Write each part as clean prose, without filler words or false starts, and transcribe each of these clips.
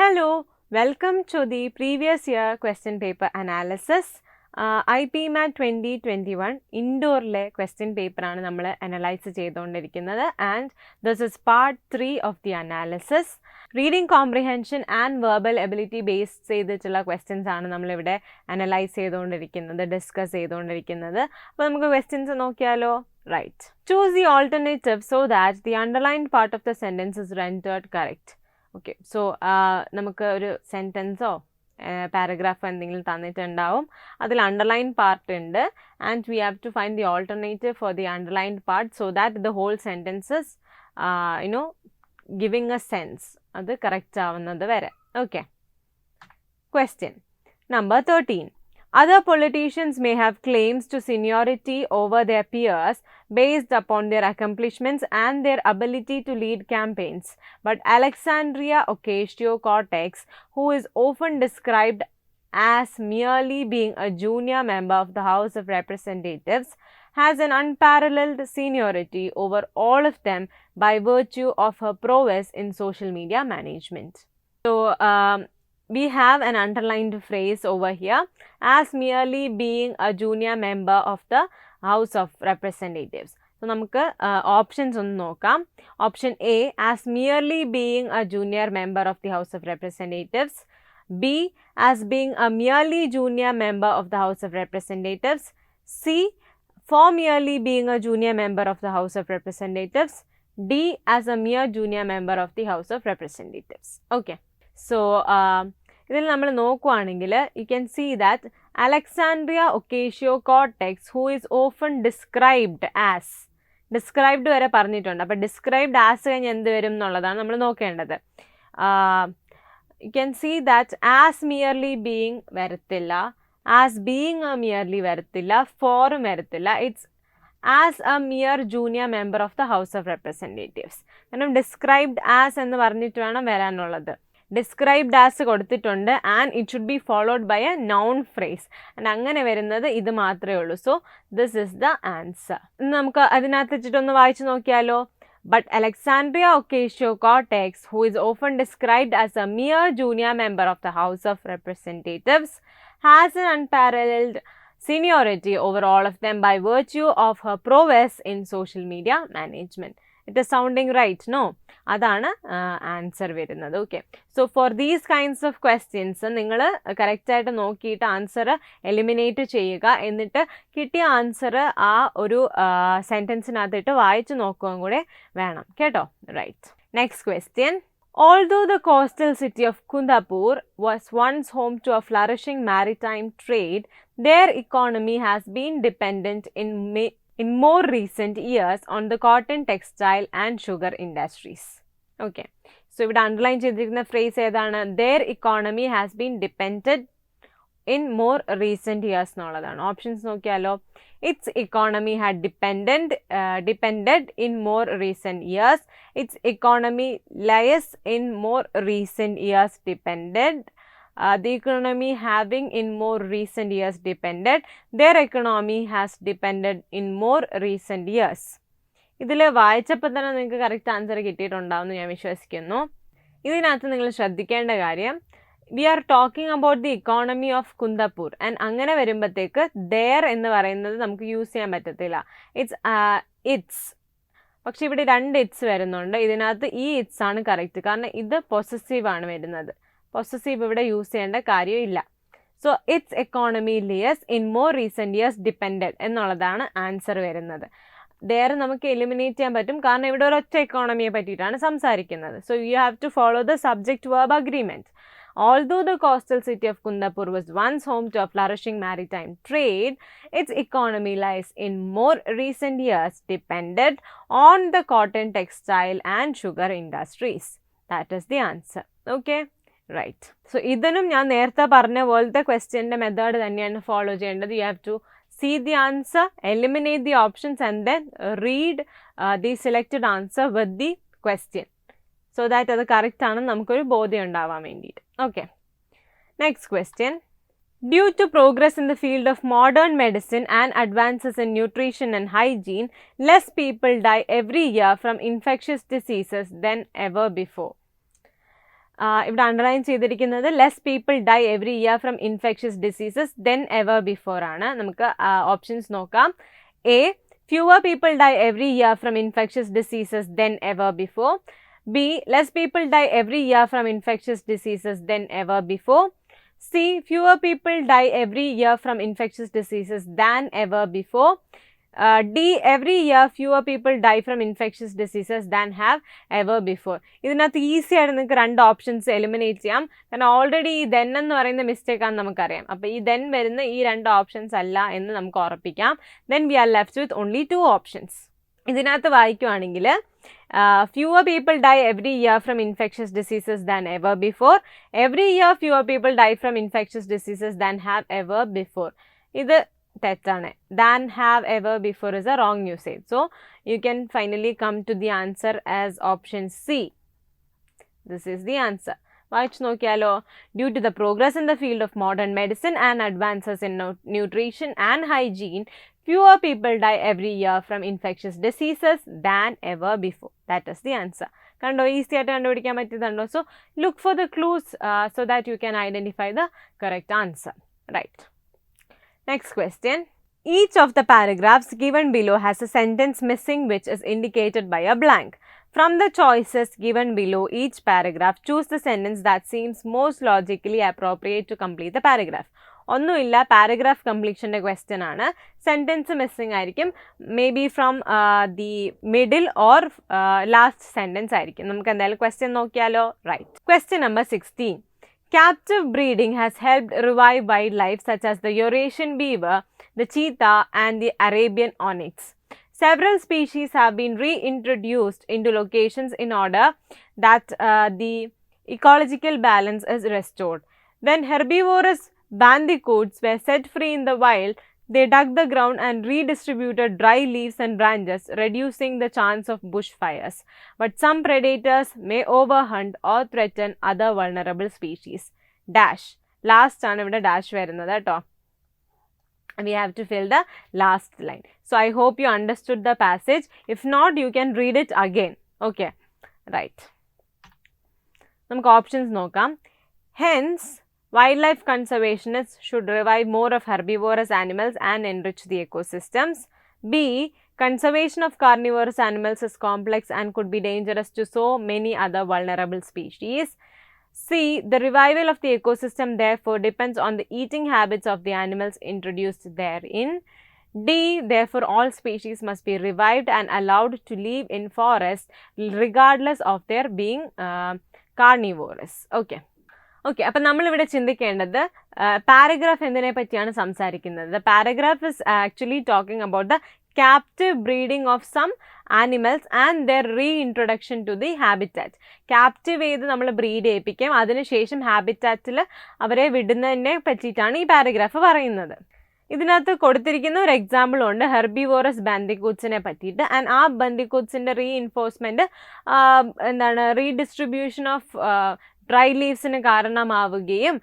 Hello, welcome to the previous year question paper analysis. IPMAT 2021 ഇൻഡോറിലെ question പേപ്പറാണ് നമ്മൾ analyse ചെയ്തുകൊണ്ടിരിക്കുന്നത് and this is part 3 of the analysis. Reading comprehension and verbal ability base ചെയ്തിട്ടുള്ള questions ആണ് നമ്മളിവിടെ analyse ചെയ്തുകൊണ്ടിരിക്കുന്നത്, discuss ചെയ്തുകൊണ്ടിരിക്കുന്നത്. അപ്പോൾ നമുക്ക് ക്വസ്റ്റ്യൻസ് നോക്കിയാലോ? Right. Choose the alternative so that the underlined part of the sentence is rendered correct. Okay, so നമുക്ക് ഒരു സെൻറ്റൻസോ പാരഗ്രാഫോ എന്തെങ്കിലും തന്നിട്ടുണ്ടാവും, അതിൽ അണ്ടർലൈൻ പാർട്ട് ഉണ്ട് and we have to find the alternative for the underlined part so that the whole sentences giving a sense, അത് correct ആവുന്നത് വരെ. Okay, question number 13. Other politicians may have claims to seniority over their peers based upon their accomplishments and their ability to lead campaigns. But Alexandria Ocasio-Cortez, who is often described as merely being a junior member of the House of Representatives, has an unparalleled seniority over all of them by virtue of her prowess in social media management. So, we have an underlined phrase over here, as merely being a junior member of the House of Representatives. So, നമുക്ക് options ഒന്ന് നോക്കാം. Option A, as merely being a junior member of the House of Representatives. B, as being a merely junior member of the House of Representatives. C, for merely being a junior member of the House of Representatives. D, as a mere junior member of the House of Representatives. Okay. So ഇതിൽ നമ്മൾ നോക്കുവാണെങ്കിൽ you can see that Alexandria Ocasio Cortez who is often described as, described വരെ പറഞ്ഞിട്ടുണ്ട്. അപ്പോൾ described as കഴിഞ്ഞ് എന്ത് വരും എന്നുള്ളതാണ് നമ്മൾ നോക്കേണ്ടത്. You can see that as merely being വരത്തില്ല, ആസ് ബീയിങ് എ മിയർലി വരത്തില്ല, ഫോറും വരത്തില്ല. It's as a mere junior member of the House of Representatives. കാരണം ഡിസ്ക്രൈബ്ഡ് ആസ് എന്ന് പറഞ്ഞിട്ട് വേണം വരാനുള്ളത്. ഡിസ്ക്രൈബ്ഡ് ആസ് കൊടുത്തിട്ടുണ്ട് and it should be followed by a noun phrase and അങ്ങനെ വരുന്നത് ഇത് മാത്രമേ ഉള്ളൂ. So this is the answer. നമുക്ക് അതിനകത്ത് വെച്ചിട്ടൊന്ന് വായിച്ചു നോക്കിയാലോ. But Alexandria Ocasio Cortez, who is often described as a mere junior member of the House of Representatives, has an unparalleled seniority over all of them by virtue of her prowess in social media management. It is sounding right, no? അതാണ് answer വരുന്നത്. Okay, so for these kinds of questions നിങ്ങൾ കറക്റ്റായിട്ട് നോക്കിയിട്ട് answer eliminate ചെയ്യുക. എന്നിട്ട് കിട്ടിയ answer ആ ഒരു സെൻറ്റൻസിനകത്തിട്ട് വായിച്ചു നോക്കുകയും കൂടെ വേണം കേട്ടോ. Right, next question. Although the coastal city of Kundapur was once home to a flourishing maritime trade, their economy has been dependent in more recent years on the cotton, textile and sugar industries. Okay, so ഇവിടെ underline ചെയ്തിരിക്കുന്ന phrase ഏതാണ്? their economy has been dependent in more recent years എന്നുള്ളതാണ്. Options നോക്കിയാലോ. its economy had depended in more recent years, its economy lies in more recent years depended, the economy having in more recent years depended, their economy has depended in more recent years. ഇതിൽ വായിച്ചപ്പോൾ തന്നെ നിങ്ങൾക്ക് correct answer കിട്ടിയിട്ടുണ്ടാവുമെന്ന് ഞാൻ വിശ്വസിക്കുന്നു. ഇതിനകത്ത് നിങ്ങൾ ശ്രദ്ധിക്കേണ്ട കാര്യം, we are talking about the economy of Kundapur and അങ്ങനെ വരുമ്പോഴത്തേക്ക് ദെയർ എന്ന് പറയുന്നത് നമുക്ക് യൂസ് ചെയ്യാൻ പറ്റത്തില്ല. ഇറ്റ്സ് പക്ഷെ ഇവിടെ 2 ഇറ്റ്സ് വരുന്നുണ്ട്. ഇതിനകത്ത് ഈ ഇറ്റ്സ് ആണ് കറക്റ്റ്, കാരണം ഇത് പൊസസീവ് ആണ് വരുന്നത്. പൊസസീവ് ഇവിടെ യൂസ് ചെയ്യേണ്ട കാര്യമില്ല. So it's economy lies in more recent years depended എന്നുള്ളതാണ് ആൻസർ വരുന്നത്. ദെയർ നമുക്ക് എലിമിനേറ്റ് ചെയ്യാൻ പറ്റും, കാരണം ഇവിടെ ഒരൊറ്റ എക്കോണമിയെ പറ്റിയിട്ടാണ് സംസാരിക്കുന്നത്. So you have to follow the subject verb agreement. Although the coastal city of Kundapur was once home to a flourishing maritime trade, its economy lies in more recent years depended on the cotton, textile and sugar industries. That is the answer. Okay, right. So ഇതിനും ഞാൻ നേരത്തെ പറഞ്ഞ പോലത്തെ ക്വസ്റ്റ്യൻ്റെ method തന്നെയാണ് follow ചെയ്യേണ്ടത്. You have to see the answer, eliminate the options and then read the selected answer with the question. So that അത് correct ആണെന്ന് നമുക്കൊരു ബോധ്യം ഉണ്ടാവാൻ വേണ്ടിയിട്ട്. Okay, next question. Due to progress in the field of modern medicine and advances in nutrition and hygiene, less people die every year from infectious diseases than ever before. ഇവിടെ underline ചെയ്തിരിക്കുന്നത് less people dye every year from infectious diseases then ever before ആണ്. നമുക്ക് options നോക്കാം. A, fewer people die every year from infectious diseases than ever before. B, less people die every year from infectious diseases than ever before. C, fewer people die every year from infectious diseases than ever before. D, every year fewer people die from infectious diseases than have ever before. ഇതിനകത്ത് easy ആയിട്ട് നിങ്ങൾക്ക് 2 options eliminate ചെയ്യാം. കാരണം already ഈ then എന്ന് പറയുന്ന mistake ആണെന്ന് നമുക്കറിയാം. അപ്പോൾ ഈ ദെൻ വരുന്ന ഈ 2 ഓപ്ഷൻസ് അല്ല എന്ന് നമുക്ക് ഉറപ്പിക്കാം. Then we R left with only 2 options. ഇതിനകത്ത് വായിക്കുവാണെങ്കിൽ fewer people die every year from infectious diseases than ever before. Every year fewer people die from infectious diseases than have ever before. ഇത് തെറ്റാണ്. Than have ever before is a wrong usage. So you can finally come to the answer as option C. This is the answer. വായിച്ചു നോക്കിയാലോ. Due to the progress in the field of modern medicine and advances in nutrition and hygiene, fewer people die every year from infectious diseases than ever before. That is the answer. കണ്ടോ, easy ആയിട്ട് കണ്ടുപിടിക്കാൻ പറ്റിയതുണ്ടോ? So look for the clues so that you can identify the correct answer. Right. Next question. Each of the paragraphs given below has a sentence missing which is indicated by a blank. From the choices given below each paragraph, choose the sentence that seems most logically appropriate to complete the paragraph. ഒന്നുമില്ല, paragraph കംപ്ലീഷൻ്റെ question ആണ്. Sentence missing ആയിരിക്കും. Maybe from the middle or last sentence ആയിരിക്കും. നമുക്ക് എന്തായാലും question നോക്കിയാലോ. Right. Question number 16. Captive breeding has helped revive wildlife such as the Eurasian beaver, the cheetah, and the Arabian onyx. Several species have been reintroduced into locations in order that the ecological balance is restored. When herbivorous bandicoots were set free in the wild, they dug the ground and redistributed dry leaves and branches, reducing the chance of bushfires. But some predators may overhunt or threaten other vulnerable species. Dash. Last ആണ് ഇവിടെ dash വരുന്നത് കേട്ടോ. We have to fill the last line. So I hope you understood the passage. If not, you can read it again. Okay. Right. നമുക്ക് options നോക്കാം. Hence, wildlife conservationists should revive more of herbivorous animals and enrich the ecosystems. B, conservation of carnivorous animals is complex and could be dangerous to so many other vulnerable species. C, the revival of the ecosystem therefore depends on the eating habits of the animals introduced therein. D, therefore all species must be revived and allowed to live in forests regardless of their being carnivorous. Okay. Okay, അപ്പം നമ്മളിവിടെ ചിന്തിക്കേണ്ടത് paragraph എന്തിനെ പറ്റിയാണ് സംസാരിക്കുന്നത്. The paragraph is actually talking about the captive breeding of some animals and their reintroduction to the habitat. Captive ചെയ്ത് നമ്മൾ breed ചെയ്യിപ്പിക്കും, അതിനുശേഷം ഹാബിറ്റാറ്റിൽ അവരെ വിടുന്നതിനെ പറ്റിയിട്ടാണ് ഈ പാരഗ്രാഫ് പറയുന്നത്. ഇതിനകത്ത് കൊടുത്തിരിക്കുന്ന ഒരു എക്സാമ്പിൾ ഉണ്ട് ഹെർബിവോറസ് ബാൻഡിക്കൂട്ട്സിനെ പറ്റിയിട്ട്. ആൻഡ് ആ ബാൻഡിക്കൂട്ട്സിൻ്റെ റീഇൻഫോഴ്സ്മെൻറ്റ് റീഡിസ്ട്രിബ്യൂഷൻ ഓഫ് ഡ്രൈ ലീവ്സിന് കാരണമാവുകയും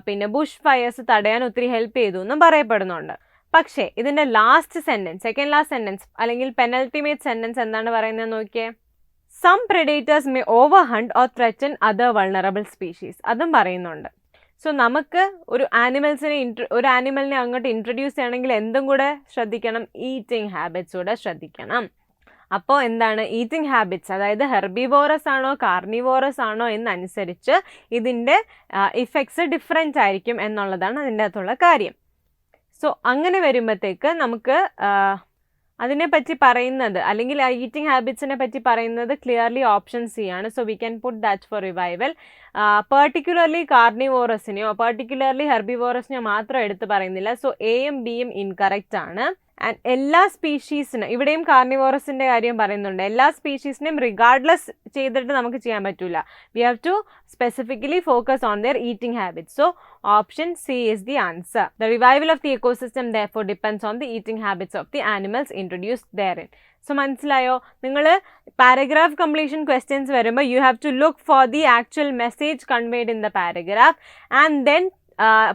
പിന്നെ ബുഷ് ഫയേഴ്സ് തടയാൻ ഒത്തിരി ഹെൽപ്പ് ചെയ്തു എന്നും പറയപ്പെടുന്നുണ്ട്. പക്ഷേ ഇതിൻ്റെ last sentence, second last sentence അല്ലെങ്കിൽ പെനൽറ്റിമേറ്റ് സെൻറ്റൻസ് എന്താണ് പറയുന്നത് നോക്കിയേ. Some predators may over hunt or threaten other vulnerable species, അതും പറയുന്നുണ്ട്. സോ നമുക്ക് ഒരു ആനിമലിനെ അങ്ങോട്ട് ഇൻട്രൊഡ്യൂസ് ചെയ്യണമെങ്കിൽ എന്തും കൂടെ ശ്രദ്ധിക്കണം, ഈറ്റിംഗ് ഹാബിറ്റ്സ് കൂടെ ശ്രദ്ധിക്കണം. അപ്പോൾ എന്താണ് ഈറ്റിംഗ് ഹാബിറ്റ്സ്, അതായത് ഹെർബിവോറസ് ആണോ കാർണിവോറസ് ആണോ എന്നനുസരിച്ച് ഇതിൻ്റെ ഇഫക്ട്സ് ഡിഫറെൻ്റ് ആയിരിക്കും എന്നുള്ളതാണ് അതിൻ്റെ അകത്തുള്ള കാര്യം. സോ അങ്ങനെ വരുമ്പോഴത്തേക്ക് നമുക്ക് അതിനെപ്പറ്റി പറയുന്നത് അല്ലെങ്കിൽ ഈറ്റിംഗ് ഹാബിറ്റ്സിനെ പറ്റി പറയുന്നത് ക്ലിയർലി ഓപ്ഷൻ സി ആണ്. So we can put that for revival. Particularly കാർണിവോറസിനെയോ പെർട്ടിക്കുലർലി ഹെർബിവോറസിനെയോ മാത്രം എടുത്ത് പറയുന്നില്ല. സോ എയും ബിയും ഇൻകറക്റ്റ് ആണ്. ആൻഡ് എല്ലാ സ്പീഷീസിനും, ഇവിടെയും കാർണിവോറസിൻ്റെ കാര്യം പറയുന്നുണ്ട്, എല്ലാ സ്പീഷീസിനെയും റിഗാർഡ്ലെസ് ചെയ്തിട്ട് നമുക്ക് ചെയ്യാൻ പറ്റില്ല. We have to specifically focus on their eating habits. So option C is the answer. The revival of the ecosystem therefore depends on the eating habits of the animals introduced therein. So മനസ്സിലായോ? നിങ്ങൾ paragraph completion questions വരുമ്പോൾ you have to look for the actual message conveyed in the paragraph and then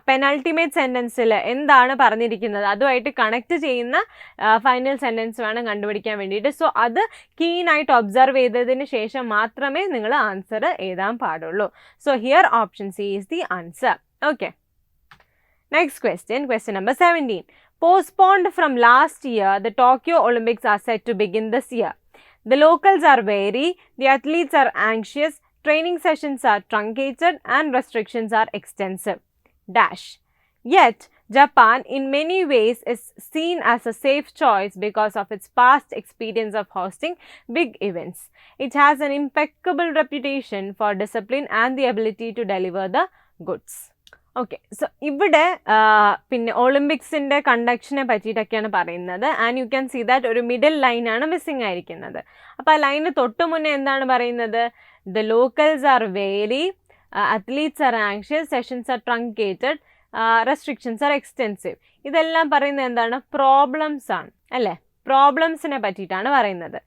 penultimate സെൻറ്റൻസിൽ എന്താണ് പറഞ്ഞിരിക്കുന്നത് അതുമായിട്ട് connect ചെയ്യുന്ന final sentence വേണം കണ്ടുപിടിക്കാൻ വേണ്ടിയിട്ട്. സോ അത് കീനായിട്ട് ഒബ്സർവ് ചെയ്തതിന് ശേഷം മാത്രമേ നിങ്ങൾ ആൻസർ എഴുതാൻ പാടുള്ളൂ. So here option C is the answer. Okay, next question number 17. Postponed from last year, the Tokyo Olympics are set to begin this year. The locals are wary, the athletes are anxious, training sessions are truncated, and restrictions are extensive. Dash. Yet, Japan in many ways is seen as a safe choice because of its past experience of hosting big events. It has an impeccable reputation for discipline and the ability to deliver the goods. Okay, so ഇവിടെ പിന്നെ ഒളിമ്പിക്സിൻ്റെ കണ്ടക്ഷനെ പറ്റിയിട്ടൊക്കെയാണ് പറയുന്നത്. And you can see that ഒരു middle ലൈനാണ് missing ആയിരിക്കുന്നത്. അപ്പോൾ ആ ലൈന് തൊട്ട് മുന്നേ എന്താണ് പറയുന്നത്? The locals are very, athletes are anxious, sessions are truncated, restrictions are extensive. ഇതെല്ലാം പറയുന്നത് എന്താണ്? പ്രോബ്ലംസ് ആണ് അല്ലേ? പ്രോബ്ലംസിനെ പറ്റിയിട്ടാണ് പറയുന്നത്.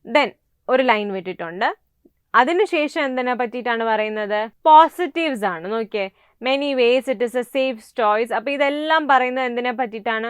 ദെൻ ഒരു ലൈൻ വിട്ടിട്ടുണ്ട്. അതിനുശേഷം എന്തിനെ പറ്റിയിട്ടാണ് പറയുന്നത്? പോസിറ്റീവ്സ് ആണ്. നോക്കിയേ, many vase it is a safe choice. അപ്പോൾ ഇതെല്ലാം പറയുന്നത് എന്തിനെ പറ്റിയിട്ടാണ്?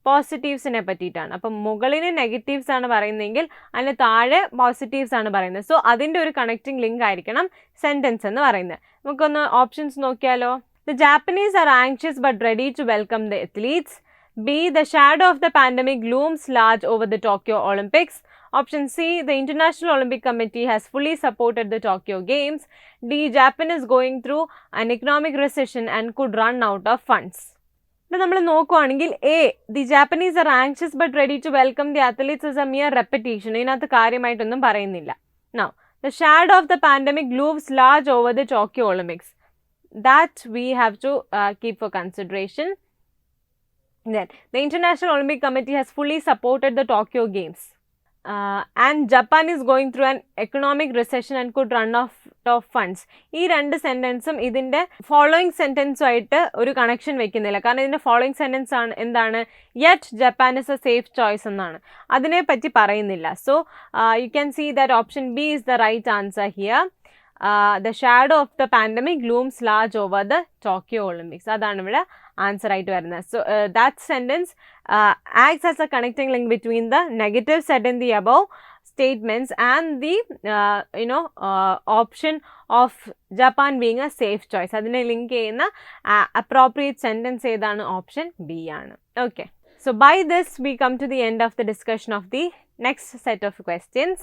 പോസിറ്റീവ്സിനെ പറ്റിയിട്ടാണ്. അപ്പം മുകളിൽ നെഗറ്റീവ്സ് ആണ് പറയുന്നതെങ്കിൽ അതിന് താഴെ പോസിറ്റീവ്സ് ആണ് പറയുന്നത്. സോ അതിൻ്റെ ഒരു കണക്റ്റിംഗ് ലിങ്ക് ആയിരിക്കണം സെൻറ്റൻസ് എന്ന് പറയുന്നത്. നമുക്കൊന്ന് ഓപ്ഷൻസ് നോക്കിയാലോ. The Japanese are anxious but ready to welcome the athletes. B. The shadow of the pandemic looms large over the Tokyo Olympics. Option C. The International Olympic Committee has fully supported the Tokyo Games. D. Japan is going through an economic recession and could run out of funds. ഇപ്പോൾ നമ്മൾ നോക്കുവാണെങ്കിൽ A. The Japanese are anxious but ready to welcome the athletes is a mere repetition. ഇതിനകത്ത് കാര്യമായിട്ടൊന്നും പറയുന്നില്ല. Now, the shadow of the pandemic looms large over the Tokyo Olympics. That we have to keep for consideration. Then, the International Olympic Committee has fully supported the Tokyo Games. And Japan is going through an economic recession and could run out of funds. ഈ രണ്ട് സെൻറ്റൻസും ഇതിൻ്റെ following സെൻറ്റൻസുമായിട്ട് ഒരു connection വെക്കുന്നില്ല. കാരണം ഇതിൻ്റെ following sentence ആണ് എന്താണ്? Yet Japan is a safe choice എന്നാണ്. അതിനെപ്പറ്റി പറയുന്നില്ല. So you can see that option B is the right answer here. The shadow of the pandemic looms large over the Tokyo Olympics. അതാണ് ഇവിടെ answer ആയിട്ട് വരുന്നത്. So that sentence acts as a connecting link between the negative said in the above statements and the option of Japan being a safe choice. അതിനെ link ചെയ്യുന്ന appropriate sentence ഏതാണ്? Option B ആണ്. Okay. So by this we come to the end of the discussion of the next set of questions.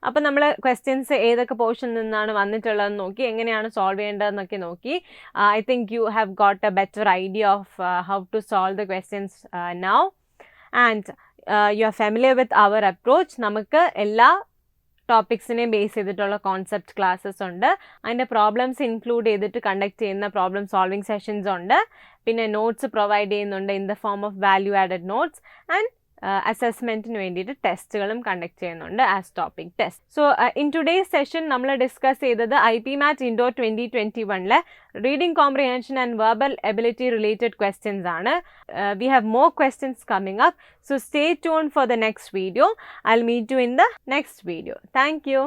അപ്പോൾ നമ്മൾ questions ഏതൊക്കെ പോർഷനിൽ നിന്നാണ് വന്നിട്ടുള്ളതെന്ന് നോക്കി, എങ്ങനെയാണ് സോൾവ് ചെയ്യേണ്ടതെന്നൊക്കെ നോക്കി. I think you have got a better idea of how to solve the questions now and you are familiar with our approach. നമുക്ക് എല്ലാ ടോപ്പിക്സിനെയും ബേസ് ചെയ്തിട്ടുള്ള കോൺസെപ്റ്റ് ക്ലാസ്സസ് ഉണ്ട്. അതിൻ്റെ പ്രോബ്ലംസ് ഇൻക്ലൂഡ് ചെയ്തിട്ട് കണ്ടക്ട് ചെയ്യുന്ന പ്രോബ്ലം സോൾവിങ് സെഷൻസ് ഉണ്ട്. പിന്നെ നോട്ട്സ് പ്രൊവൈഡ് ചെയ്യുന്നുണ്ട് in the form of value added notes and അസസ്മെൻറ്റിന് വേണ്ടിയിട്ട് ടെസ്റ്റുകളും കണ്ടക്ട് ചെയ്യുന്നുണ്ട് as topic test. So in today's session നമ്മൾ ഡിസ്കസ് ചെയ്തത് IPMAT Indore 2021 reading comprehension and verbal ability related questions ആണ്. We have more questions coming up. So stay tune for the next video. I will meet you in the next video. Thank U.